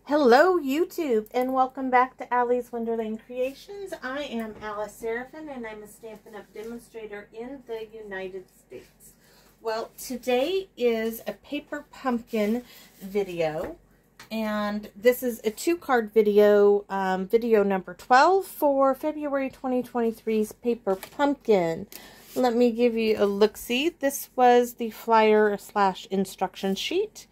Hello YouTube and welcome back to Allie's Wonderland Creations. I am Alice Seraphin and I'm a Stampin' Up! Demonstrator in the United States. Well, today is a paper pumpkin video and this is a 2-card video, video number 12 for February 2023's paper pumpkin. Let me give you a look-see. This was the flyer / instruction sheet.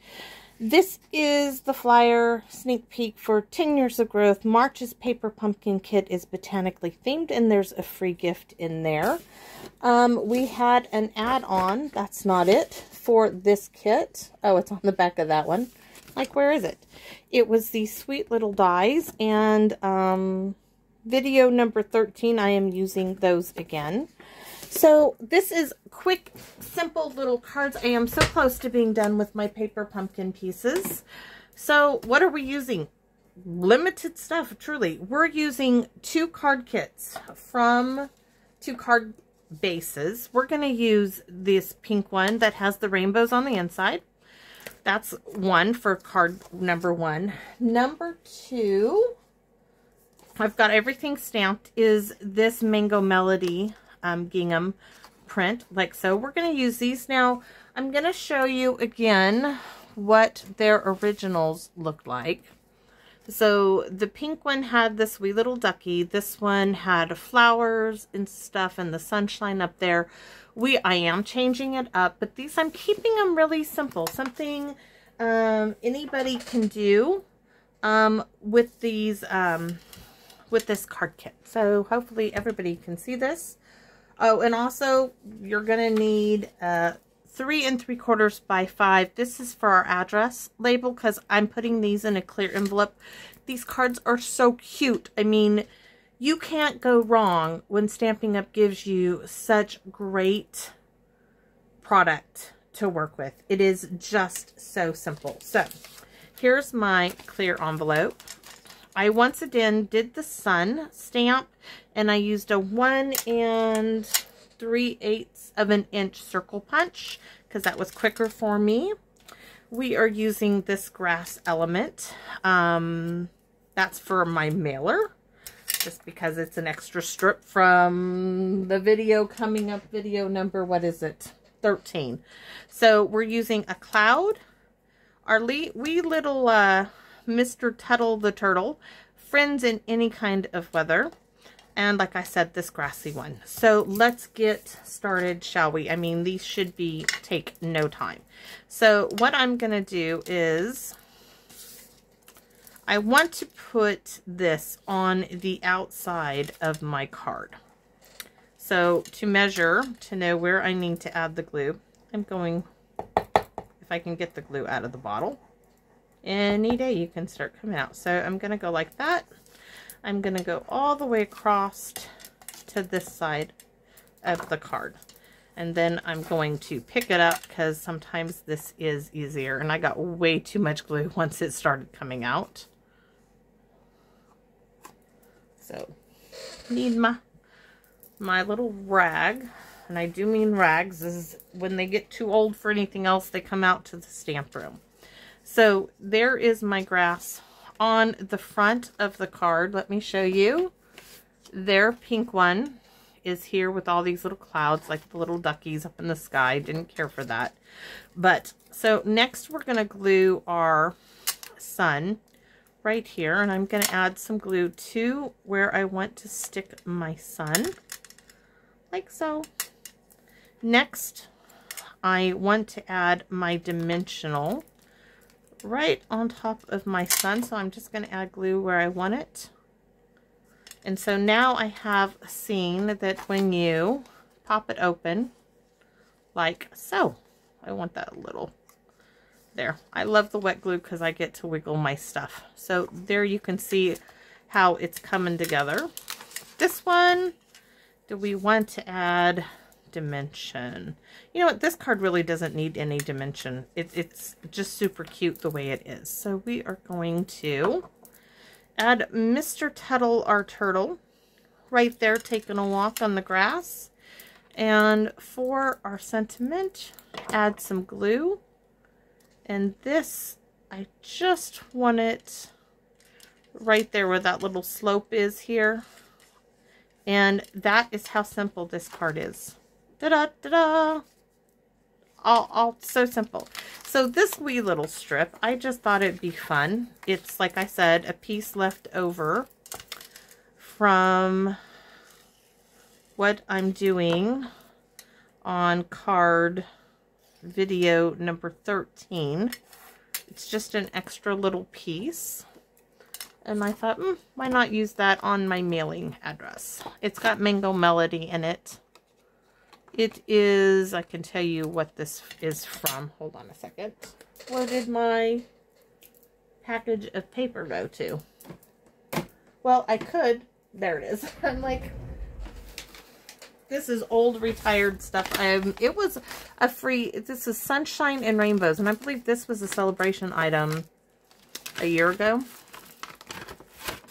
This is the flyer sneak peek for 10 Years of Growth. March's Paper Pumpkin Kit is botanically themed, and there's a free gift in there. We had an add-on, that's not it, for this kit. Oh, it's on the back of that one. Like, where is it? It was these sweet little dies, and video number 13, I am using those again. So this is quick, simple little cards. I am so close to being done with my paper pumpkin pieces. So what are we using? Limited stuff, truly. We're using 2 card kits from 2 card bases. We're going to use this pink one that has the rainbows on the inside. That's one for card number 1. Number 2, I've got everything stamped, is this Mango Melody gingham print, like so. We're going to use these now. I'm going to show you again what their originals look like. So the pink one had this wee little ducky. This one had flowers and stuff and the sunshine up there. I am changing it up, but these I'm keeping them really simple. Something anybody can do with these with this card kit. So hopefully everybody can see this. Oh, and also you're going to need 3 3/4 by 5. This is for our address label because I'm putting these in a clear envelope. These cards are so cute. I mean, you can't go wrong when Stampin' Up! Gives you such great product to work with. It is just so simple. So here's my clear envelope. I once again did the sun stamp, and I used a 1 3/8 of an inch circle punch because that was quicker for me. We are using this grass element. That's for my mailer, just because it's an extra strip from the video coming up, video number, what is it? 13. So we're using a cloud, our wee little Mr. Tuttle the Turtle, friends in any kind of weather, and like I said, this grassy one. So let's get started, shall we? I mean, these should take no time. So what I'm gonna do is I want to put this on the outside of my card. So to measure, to know where I need to add the glue, I'm going, if I can get the glue out of the bottle, any day you can start coming out. So I'm going to go like that. I'm going to go all the way across to this side of the card. And then I'm going to pick it up because sometimes this is easier. And I got way too much glue once it started coming out. So need my little rag. And I do mean rags. This is when they get too old for anything else, they come out to the stamp room. So there is my grass on the front of the card. Let me show you. Their pink one is here with all these little clouds, like the little duckies up in the sky. Didn't care for that. But so next we're going to glue our sun right here. And I'm going to add some glue to where I want to stick my sun. Like so. Next, I want to add my dimensional right on top of my sun, so I'm just going to add glue where I want it. And so now I have seen that when you pop it open, like so, I want that a little there. I love the wet glue because I get to wiggle my stuff. So there you can see how it's coming together. This one, do we want to add dimension? You know what, this card really doesn't need any dimension. It's just super cute the way it is. So we are going to add Mr. Tuttle, our turtle, right there taking a walk on the grass. And for our sentiment, add some glue. And this, I just want it right there where that little slope is here. And that is how simple this card is. Da-da-da-da! All so simple. So this wee little strip, I just thought it'd be fun. It's, like I said, a piece left over from what I'm doing on card video number 13. It's just an extra little piece. And I thought, why not use that on my mailing address? It's got Mango Melody in it. It is, I can tell you what this is from. Hold on a second. Where did my package of paper go to? Well, I could. There it is. I'm like, this is old retired stuff. It was a free, this is Sunshine and Rainbows. And I believe this was a celebration item a year ago.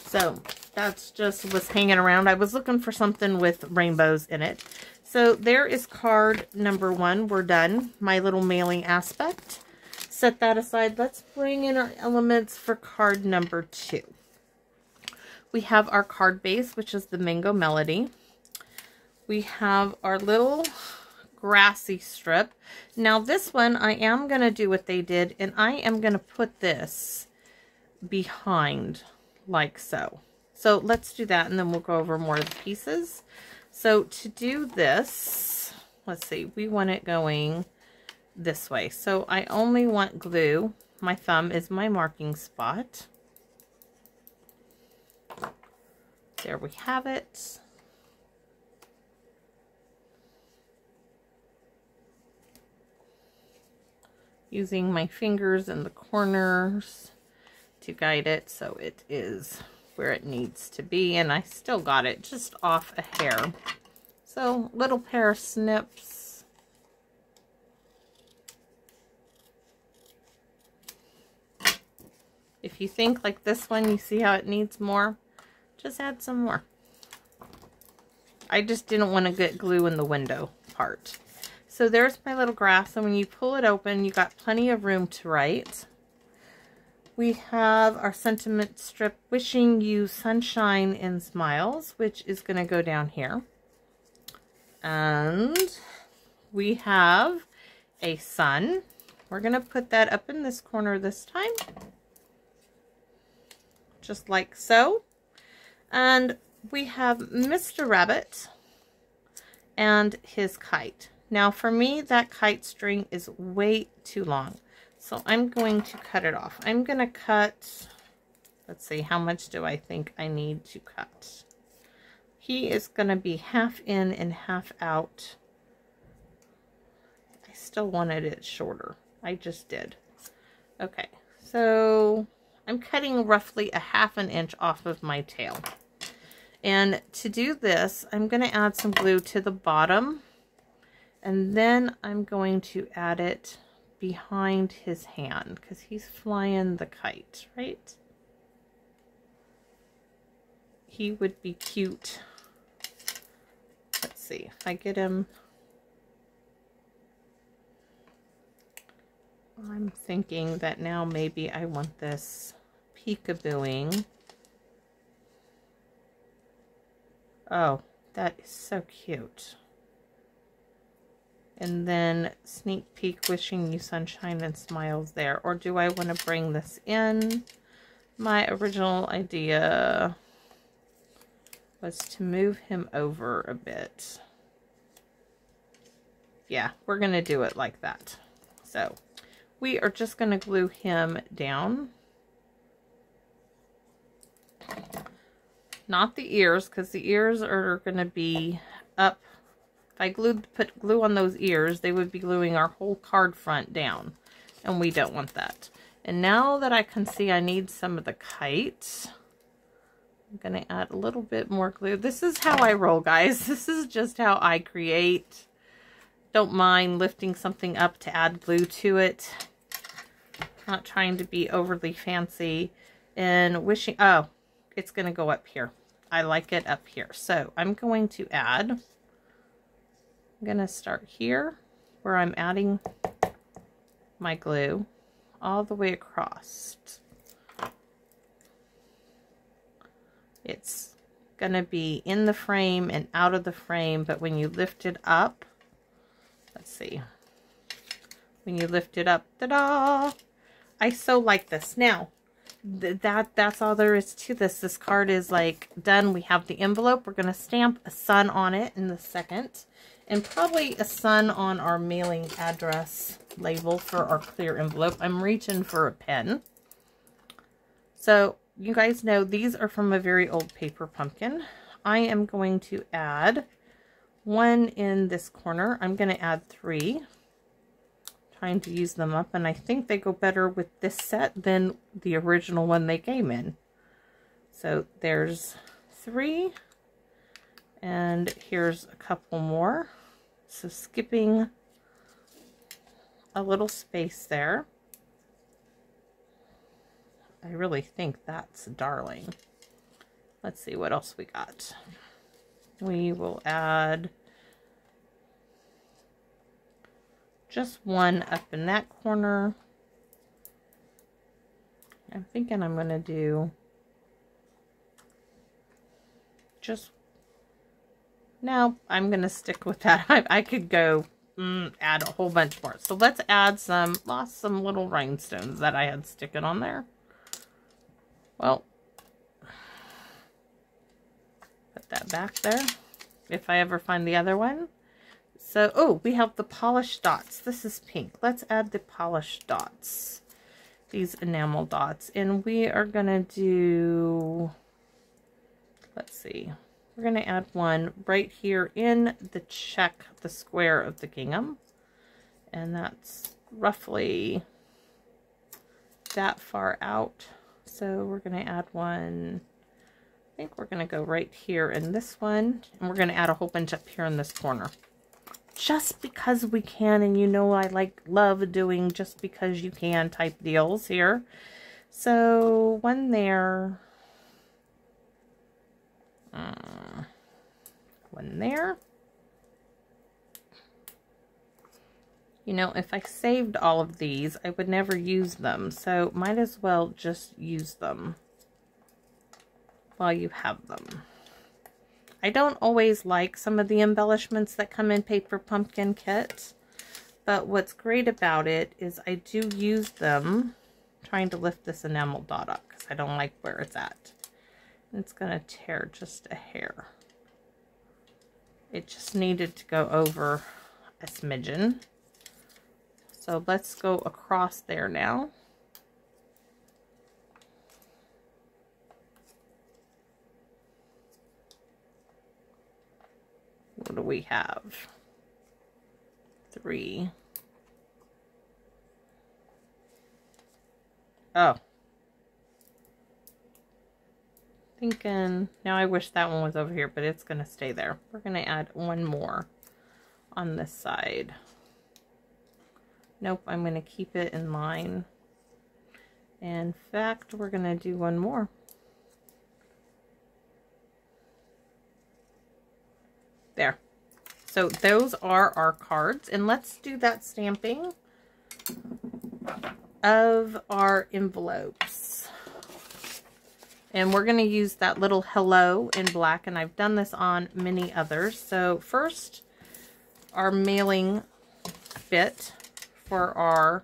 So that's just was hanging around. I was looking for something with rainbows in it. So there is card number 1. We're done. My little mailing aspect. Set that aside. Let's bring in our elements for card number 2. We have our card base, which is the Mango Melody. We have our little grassy strip. Now this one, I am going to do what they did, and I am going to put this behind like so. So let's do that, and then we'll go over more of the pieces. So to do this, let's see, we want it going this way. So I only want glue. My thumb is my marking spot. There we have it. Using my fingers in the corners to guide it so it is where it needs to be, and I still got it just off a hair. So little pair of snips. If you think like this one, you see how it needs more, just add some more. I just didn't want to get glue in the window part. So there's my little grass, and when you pull it open, you got plenty of room to write. We have our sentiment strip, wishing you sunshine and smiles, which is going to go down here. And we have a sun. We're going to put that up in this corner this time. Just like so. And we have Mr. Rabbit and his kite. Now for me, that kite string is way too long. So I'm going to cut it off. I'm going to cut, let's see, how much do I think I need to cut? He is going to be half in and half out. I still wanted it shorter. I just did. Okay, so I'm cutting roughly a ½ an inch off of my tail. And to do this, I'm going to add some glue to the bottom. And then I'm going to add it behind his hand because he's flying the kite, right? He would be cute. Let's see if I get him. I'm thinking that now maybe I want this peekabooing. Oh, that is so cute. And then sneak peek, wishing you sunshine and smiles there. Or do I want to bring this in? My original idea was to move him over a bit. Yeah, we're going to do it like that. So we are just going to glue him down. Not the ears, because the ears are going to be up. If I put glue on those ears, they would be gluing our whole card front down. And we don't want that. And now that I can see I need some of the kite, I'm going to add a little bit more glue. This is how I roll, guys. This is just how I create. Don't mind lifting something up to add glue to it. Not trying to be overly fancy. And wishing, oh, it's going to go up here. I like it up here. So I'm going to add, I'm going to start here where I'm adding my glue all the way across. It's going to be in the frame and out of the frame, but when you lift it up, let's see, when you lift it up, ta-da! I so like this. Now, that's all there is to this. This card is like done. We have the envelope. We're going to stamp a sun on it in the second, and probably a sun on our mailing address label for our clear envelope. I'm reaching for a pen. So you guys know these are from a very old paper pumpkin. I am going to add one in this corner. I'm going to add 3. Trying to use them up, and I think they go better with this set than the original one they came in. So there's 3, and here's a couple more. So skipping a little space there. I really think that's darling. Let's see what else we got. We will add just 1 up in that corner. I'm thinking I'm going to do just, no, I'm going to stick with that. I could go add a whole bunch more. So let's add some little rhinestones that I had sticking on there. Well, put that back there if I ever find the other one. So, oh, we have the polished dots. This is pink. Let's add the polished dots. These enamel dots. And we are going to do, let's see. We're going to add one right here in the check, the square of the gingham. And that's roughly that far out. So we're going to add one. I think we're going to go right here in this one. And we're going to add a whole bunch up here in this corner. Just because we can, and you know I love doing just because you can type deals here. So one there, one there. You know, if I saved all of these, I would never use them, so might as well just use them while you have them. I don't always like some of the embellishments that come in Paper Pumpkin kits, but what's great about it is I do use them. I'm trying to lift this enamel dot up because I don't like where it's at. It's going to tear just a hair. It just needed to go over a smidgen. So let's go across there now. What do we have? 3. Oh. Thinking, now I wish that one was over here, but it's going to stay there. We're going to add one more on this side. Nope, I'm going to keep it in line. In fact, we're going to do one more. There. So those are our cards, and let's do that stamping of our envelopes. And we're going to use that little hello in black, and I've done this on many others. So first, our mailing bit for our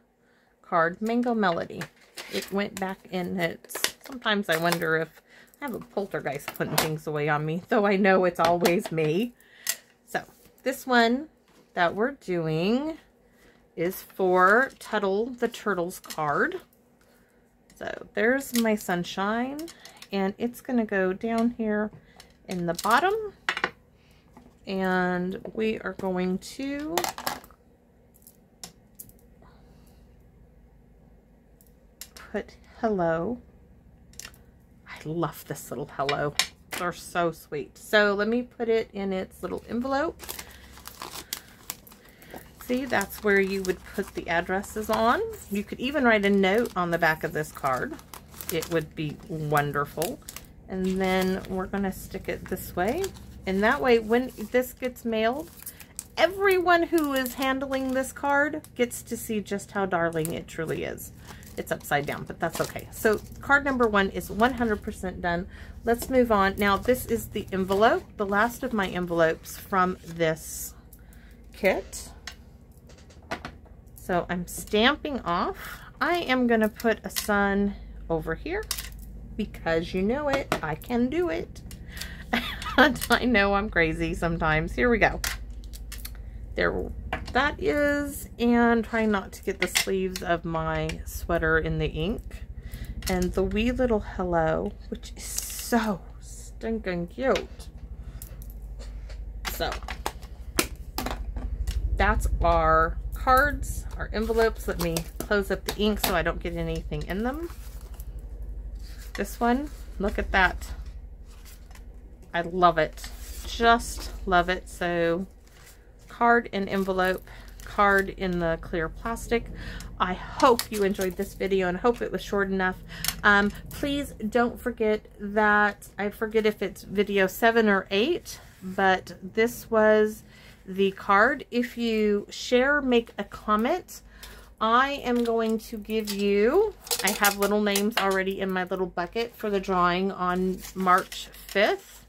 card, Mango Melody. It went back in its, sometimes I wonder if I have a poltergeist putting things away on me, though I know it's always me. So this one that we're doing is for Tuttle the Turtle's card. So there's my sunshine, and it's going to go down here in the bottom, and we are going to put hello. I love this little hello. They're so sweet. So let me put it in its little envelope. See, that's where you would put the addresses on. You could even write a note on the back of this card. It would be wonderful. And then we're going to stick it this way. And that way, when this gets mailed, everyone who is handling this card gets to see just how darling it truly is. It's upside down, but that's okay. So card number 1 is 100% done. Let's move on. Now this is the envelope, the last of my envelopes from this kit. So I'm stamping off. I am going to put a sun over here because you know it, I can do it. And I know I'm crazy sometimes. Here we go. There that is, and try not to get the sleeves of my sweater in the ink. And the wee little hello, which is so stinking cute. So that's our cards, our envelopes. Let me close up the ink so I don't get anything in them. This one, look at that. I love it. Just love it. So card and envelope, card in the clear plastic. I hope you enjoyed this video and hope it was short enough. Please don't forget that, I forget if it's video 7 or 8, but this was the card. If you share, make a comment, I am going to give you, I have little names already in my little bucket for the drawing on March 5th.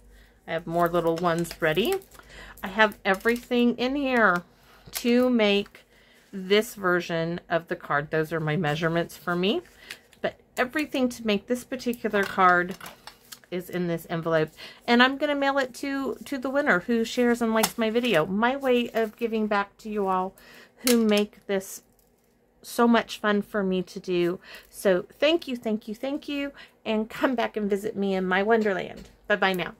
I have more little ones ready. I have everything in here to make this version of the card. Those are my measurements for me. But everything to make this particular card is in this envelope. And I'm going to mail it to the winner who shares and likes my video. My way of giving back to you all who make this so much fun for me to do. So thank you, thank you, thank you. And come back and visit me in my wonderland. Bye-bye now.